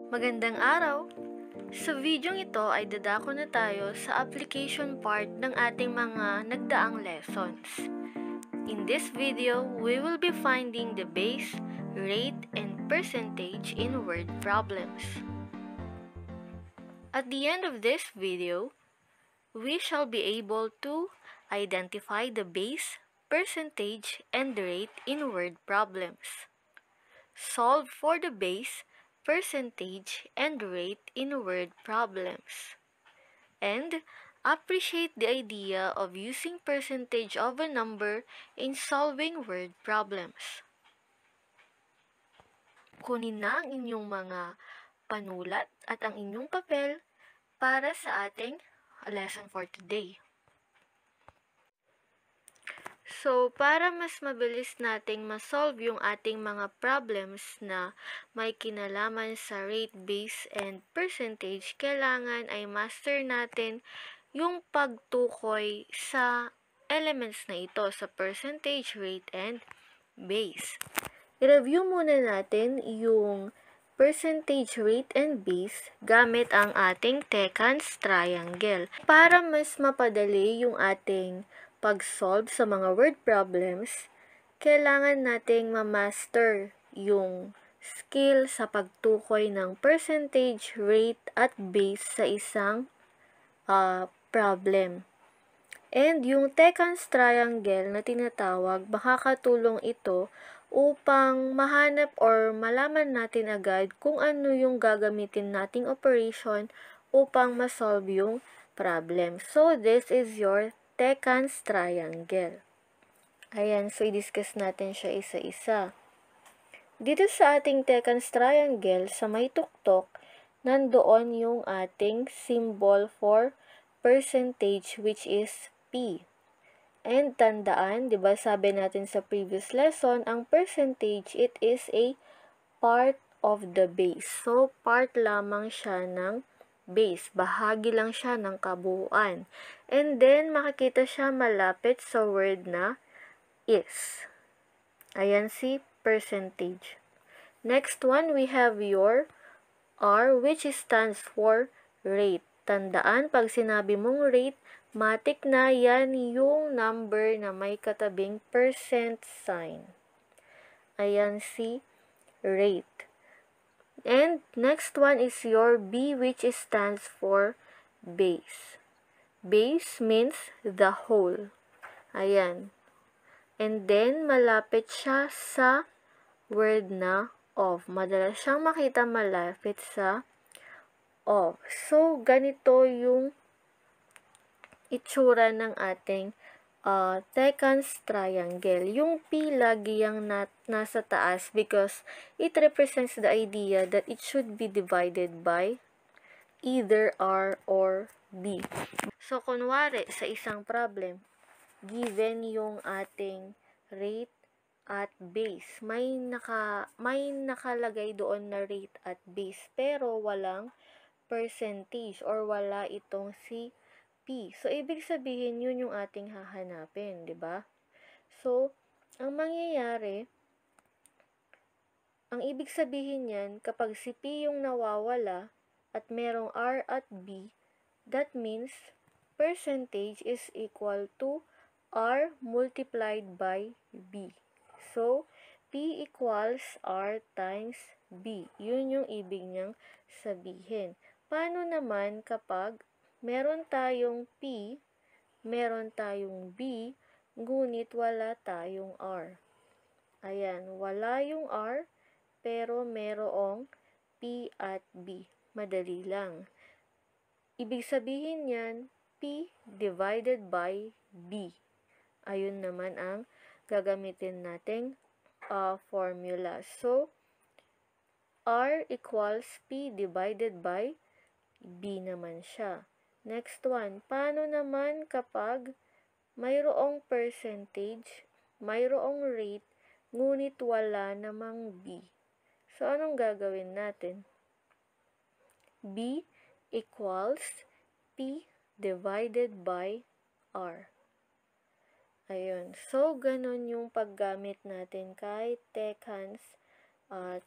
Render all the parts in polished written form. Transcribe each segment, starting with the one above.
Magandang araw! Sa videong ito ay dadako na tayo sa application part ng ating mga nagdaang lessons. In this video, we will be finding the base, rate, and percentage in word problems. At the end of this video, we shall be able to identify the base, percentage, and rate in word problems. Solve for the base, percentage, and rate in word problems. And appreciate the idea of using percentage of a number in solving word problems. Kunin na ang inyong mga panulat at ang inyong papel para sa ating lesson for today. So, para mas mabilis nating ma-solve yung ating mga problems na may kinalaman sa rate, base, and percentage, kailangan ay master natin yung pagtukoy sa elements na ito, sa percentage, rate, and base. I-review muna natin yung percentage, rate, and base gamit ang ating Tekans triangle. Para mas mapadali yung ating pag-solve sa mga word problems, kailangan nating ma-master yung skill sa pagtukoy ng percentage, rate, at base sa isang problem. And yung Tekans triangle na tinatawag, makakatulong ito upang mahanap or malaman natin agad kung ano yung gagamitin nating operation upang ma-solve yung problem. So, this is your Tekans triangle. Ayan, so i-discuss natin siya isa-isa. Dito sa ating Tekans triangle, sa may tuktok, nandoon yung ating symbol for percentage, which is P. And tandaan, di ba sabi natin sa previous lesson, ang percentage, it is a part of the base. So, part lamang siya ng base. Bahagi lang siya ng kabuuan. And then, makikita siya malapit sa word na is. Ayan si percentage. Next one, we have your R, which stands for rate. Tandaan, pag sinabi mong rate, matik na yan yung number na may katabing percent sign. Ayan si rate. And next one is your B, which stands for base. Base means the whole. Ayan. And then, malapit siya sa word na of. Madalas siyang makita malapit sa of. So, ganito yung itsura ng ating Tekans triangle. Yung P lagi yung nasa taas because it represents the idea that it should be divided by either R or B. So, kunwari, sa isang problem, given yung ating rate at base, may nakalagay doon na rate at base, pero walang percentage or wala itong si P. So, ibig sabihin, yun yung ating hahanapin, di ba? So, ang mangyayari, ang ibig sabihin yan, kapag si P yung nawawala at merong R at B, that means percentage is equal to R multiplied by B. So, P equals R times B. Yun yung ibig niyang sabihin. Paano naman kapag meron tayong P, meron tayong B, ngunit wala tayong R? Ayan, wala yung R, pero merong P at B. Madali lang. Ibig sabihin yan, P divided by B. Ayun naman ang gagamitin nating formula. So, R equals P divided by B naman siya. Next one, paano naman kapag mayroong percentage, mayroong rate, ngunit wala namang B? So, anong gagawin natin? B equals P divided by R. Ayun. So, ganun yung paggamit natin kay Tekans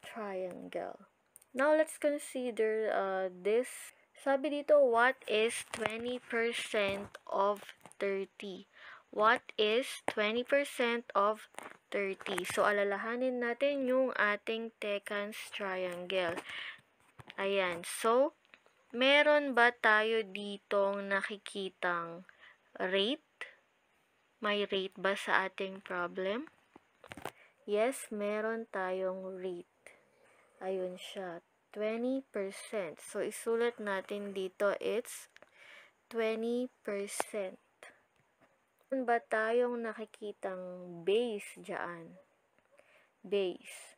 triangle. Now, let's consider this. Sabi dito, what is 20% of 30? What is 20% of 30? So, alalahanin natin yung ating Tecans triangle. Ayan. So, meron ba tayo ditong nakikitang rate? May rate ba sa ating problem? Yes, meron tayong rate. Ayun siya, 20%. So, isulat natin dito, it's 20%. Meron ba tayong nakikitang base dyan? Base.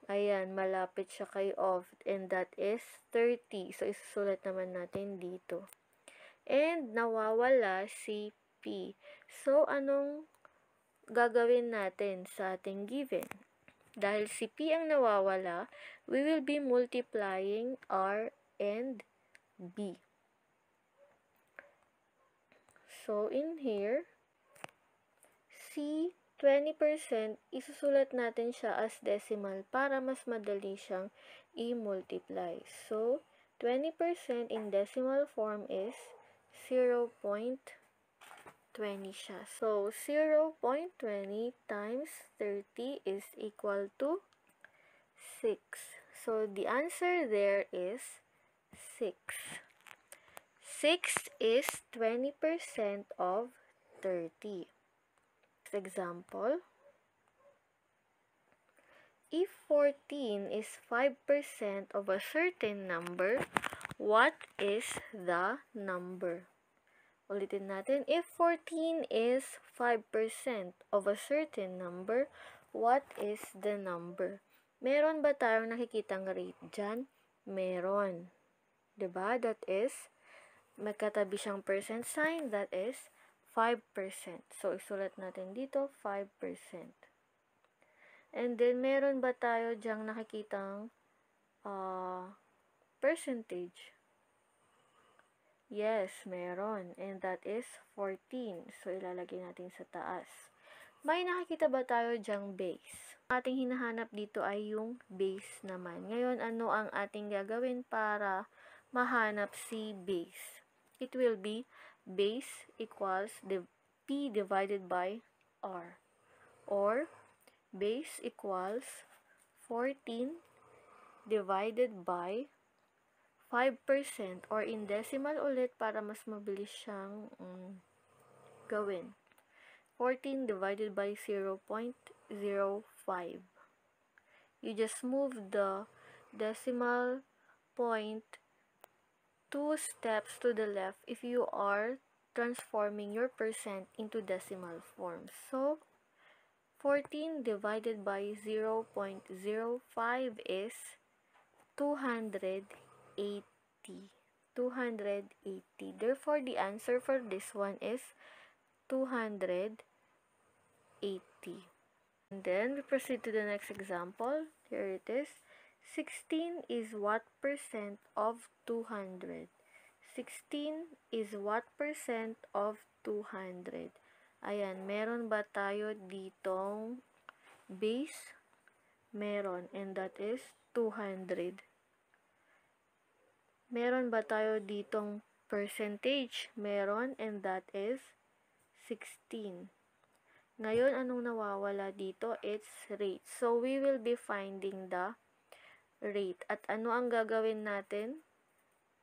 Ayan, malapit siya kay of, and that is 30. So, isusulat naman natin dito. And, nawawala si P. So, anong gagawin natin sa ating given? Dahil si P ang nawawala, we will be multiplying R and B. So, in here, C, 20%, isusulat natin siya as decimal para mas madali siyang i-multiply. So, 20% in decimal form is 0.20 siya. So, 0.20 times 30 is equal to 6. So, the answer there is 6. 6 is 20% of 30. Next example. If 14 is 5% of a certain number, what is the number? Ulitin natin. If 14 is 5% of a certain number, what is the number? Meron ba tayong nakikitang rate dyan? Meron. Diba? That is, may katabi siyang percent sign, that is 5%. So, isulat natin dito, 5%. And then, meron ba tayo dyang nakikitang percentage? Yes, meron. And that is 14. So, ilalagay natin sa taas. May nakikita ba tayo dyang base? Ating hinahanap dito ay yung base naman. Ngayon, ano ang ating gagawin para mahanap si base? It will be base equals P divided by R. Or, base equals 14 divided by 5%, or in decimal ulit para mas mabilis siyang gawin. 14 divided by 0.05. You just move the decimal point 2 steps to the left if you are transforming your percent into decimal form. So, 14 divided by 0.05 is 280. 280. Therefore, the answer for this one is 280. And then, we proceed to the next example. Here it is. 16 is what percent of 200? 16 is what percent of 200? Ayan, meron ba tayo ditong base? Meron, and that is 200. Meron ba tayo ditong percentage? Meron, and that is 16. Ngayon, anong nawawala dito? It's rate. So, we will be finding the rate. At ano ang gagawin natin?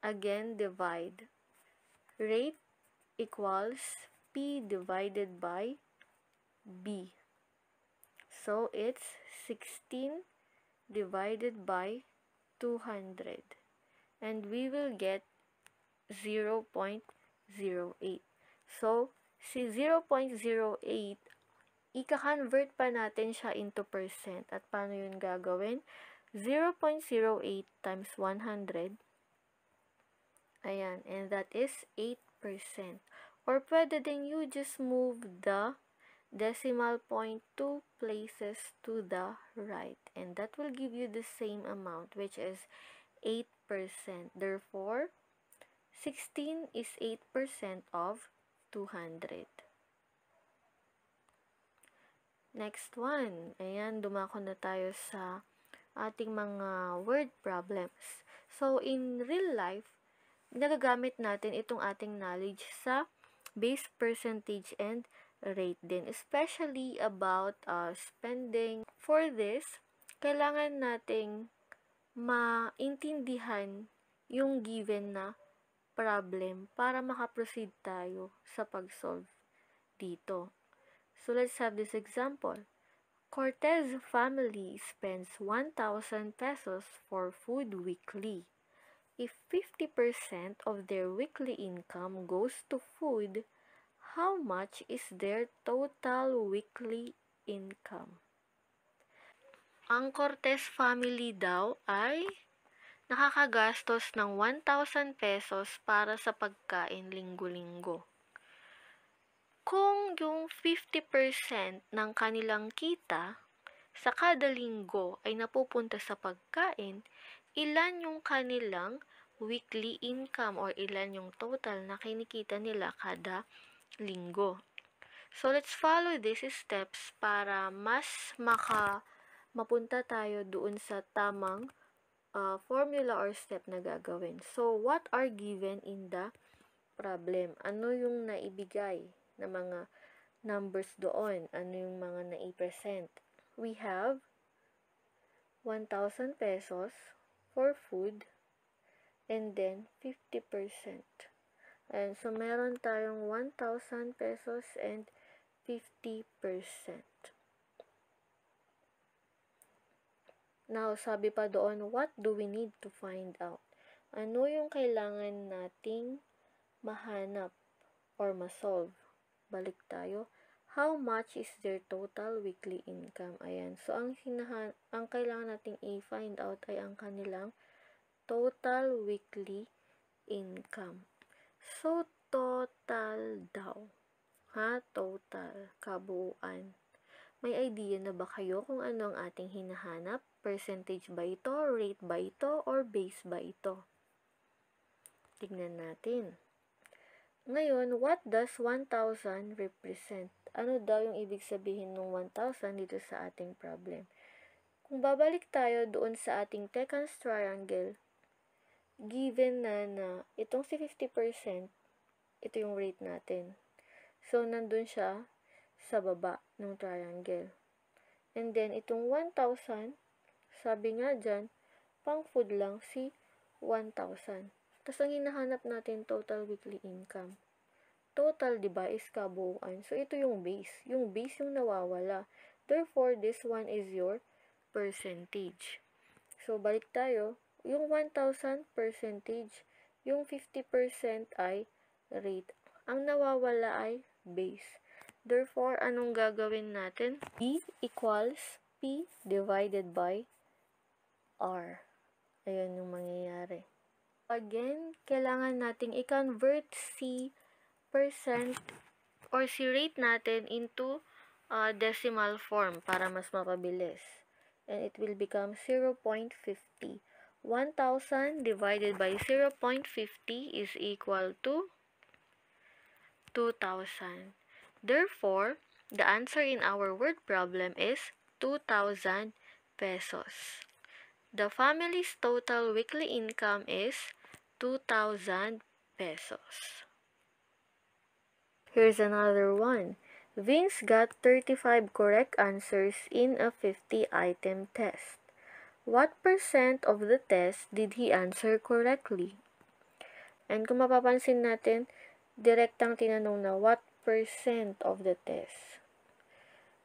Again, divide. Rate equals P divided by B. So, it's 16 divided by 200. And we will get 0.08. So, si 0.08, ika-convert pa natin siya into percent. At paano yun gagawin? 0.08 times 100. Ayan, and that is 8%. Or pwede din you just move the decimal point 2 places to the right. And that will give you the same amount, which is 8%. Therefore, 16 is 8% of 200. Next one. Ayan, dumako na tayo sa ating mga word problems. So, in real life, nagagamit natin itong ating knowledge sa base percentage and rate din, especially about spending. For this, kailangan nating maintindihan yung given na problem para makaproceed tayo sa pag-solve dito. So, let's have this example. Cortez family spends 1,000 pesos for food weekly. If 50% of their weekly income goes to food, how much is their total weekly income? Ang Cortez family daw ay nakakagastos ng 1,000 pesos para sa pagkain linggo-linggo. Kung yung 50% ng kanilang kita sa kada linggo ay napupunta sa pagkain, ilan yung kanilang weekly income or ilan yung total na kinikita nila kada linggo. So, let's follow these steps para mas mapunta tayo doon sa tamang formula or step na gagawin. So, what are given in the problem? Ano yung naibigay na mga numbers doon? Ano yung mga naipresent? We have 1,000 pesos for food and then 50%. And so, meron tayong 1,000 pesos and 50%. Now, sabi pa doon, what do we need to find out? Ano yung kailangan nating mahanap or masolve? Balik tayo. How much is their total weekly income? Ayan. So, ang kailangan nating i-find out ay ang kanilang total weekly income. So, total daw. Total. Kabuuan. May idea na ba kayo kung ano ang ating hinahanap? Percentage ba ito, rate ba ito, or base ba ito? Tignan natin. Ngayon, what does 1,000 represent? Ano daw yung ibig sabihin ng 1,000 dito sa ating problem? Kung babalik tayo doon sa ating Tekans triangle, given na itong si 50%, ito yung rate natin. So, nandun siya sa baba ng triangle. And then, itong 1,000, sabi nga dyan, pang food lang si 1,000. Tapos, ang hinahanap natin, total weekly income. Total, diba, is kabuuan. So, ito yung base. Yung base yung nawawala. Therefore, this one is your percentage. So, balik tayo. Yung 1,000 percentage, yung 50% ay rate. Ang nawawala ay base. Therefore, anong gagawin natin? B equals P divided by R. Ayan yung mangyayari. Again, kailangan nating i-convert si percent or si rate natin into decimal form para mas mapabilis. And it will become 0.50. 1,000 divided by 0.50 is equal to 2,000. Therefore, the answer in our word problem is 2,000 pesos. The family's total weekly income is 2,000 pesos. Here's another one. Vince got 35 correct answers in a 50-item test. What percent of the test did he answer correctly? And kung mapapansin natin, direktang tinanong na what percent of the test.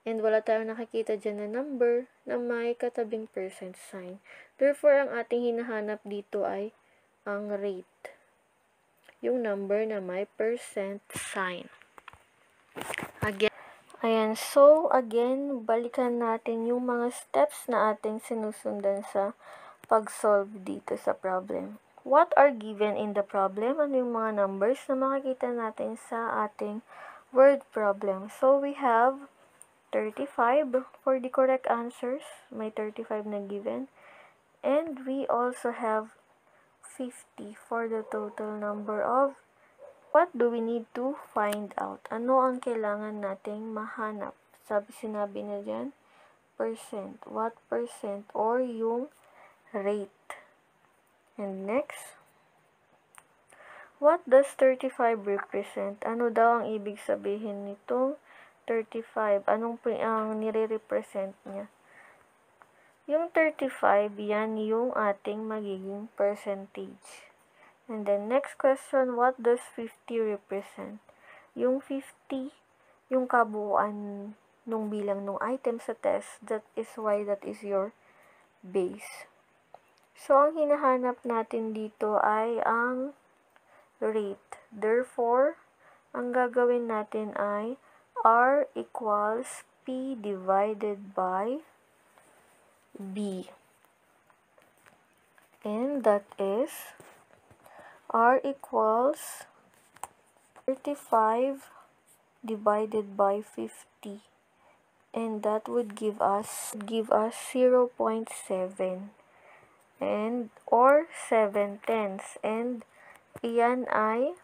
And wala tayong nakikita dyan na number na may katabing percent sign. Therefore, ang ating hinahanap dito ay ang rate. Yung number na may percent sign. Again, balikan natin yung mga steps na ating sinusundan sa pag-solve dito sa problem. What are given in the problem? Ano yung mga numbers na makikita natin sa ating word problem? So, we have 35 for the correct answers. May 35 na given. And we also have 50 for the total number of. What do we need to find out? Ano ang kailangan nating mahanap? Sinabi na dyan, percent. What percent or yung rate. And next, what does 35 represent? Ano daw ang ibig sabihin nitong 35? Anong ang nire-represent niya? Yung 35, yan yung ating magiging percentage. And then next question, what does 50 represent? Yung 50, yung kabuuan nung bilang nung item sa test, that is why that is your base. So, ang hinahanap natin dito ay ang rate. Therefore, ang gagawin natin ay R equals P divided by B. And that is R equals 35 divided by 50. And that would give us 0.7 and or 7/10. And iyan ay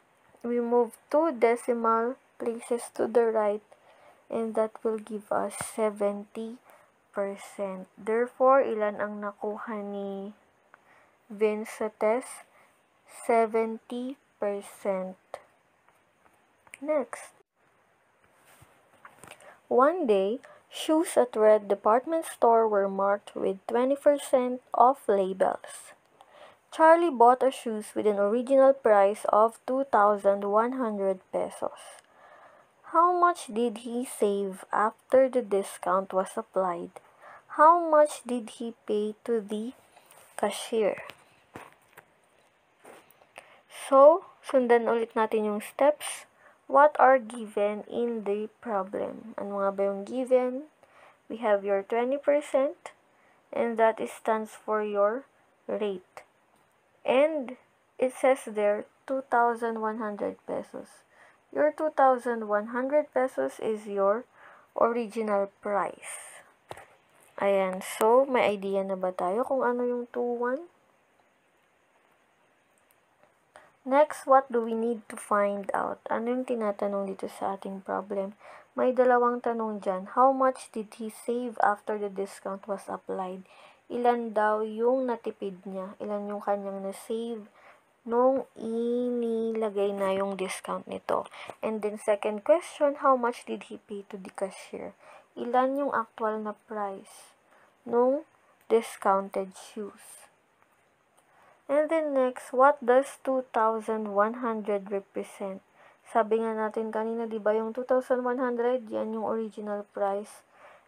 we move 2 decimal places to the right, and that will give us 70%. Therefore, ilan ang nakuha ni Vince sa test? 70%. Next. One day, shoes at Red department store were marked with 20% off labels. Charlie bought a shoes with an original price of 2,100 pesos. How much did he save after the discount was applied? How much did he pay to the cashier? So, sundan ulit natin yung steps. What are given in the problem? Ano nga ba yung given? We have your 20%, and that stands for your rate. And it says there, 2,100 pesos. Your 2,100 pesos is your original price. Ayan, so may idea na ba tayo kung ano yung 2,1? Next, what do we need to find out? Ano yung tinatanong dito sa ating problem? May dalawang tanong dyan. How much did he save after the discount was applied? Ilan daw yung natipid niya? Ilan yung kanyang na-save nung inilagay na yung discount nito? And then second question, how much did he pay to the cashier? Ilan yung actual na price nung discounted shoes? And then next, what does 2,100 represent? Sabi nga natin kanina, di ba yung 2,100, yan yung original price,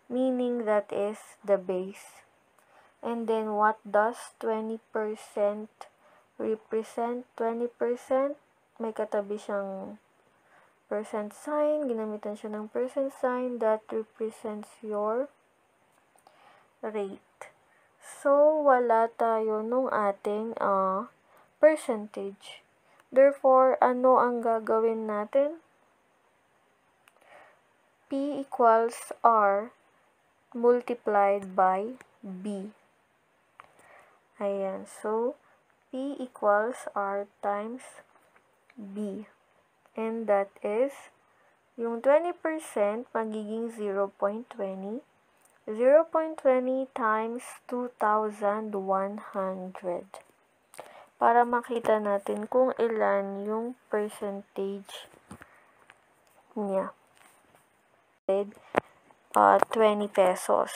meaning that is the base. And then what does 20% represent? 20%, may katabi siyang percent sign, ginamitan siya ng percent sign, that represents your rate. So, wala tayo nung ating percentage. Therefore, ano ang gagawin natin? P equals R multiplied by B. Ayan. So, P equals R times B. And that is, yung 20% magiging 0.20. 0.20 times 2,100. Para makita natin kung ilan yung percentage niya. 20 pesos.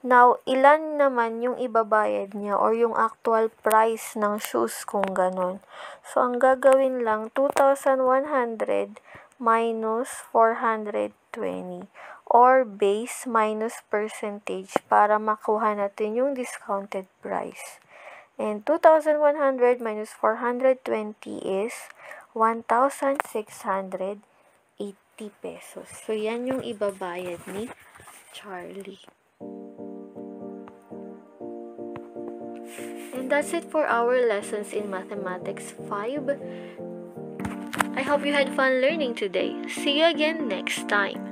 Now, ilan naman yung ibabayad niya or yung actual price ng shoes kung ganon. So, ang gagawin lang, 2,100 minus 420. Or base minus percentage para makuha natin yung discounted price. And 2,100 minus 420 is 1,680 pesos. So, yan yung ibabayad ni Charlie. And that's it for our lessons in Mathematics 5. I hope you had fun learning today. See you again next time.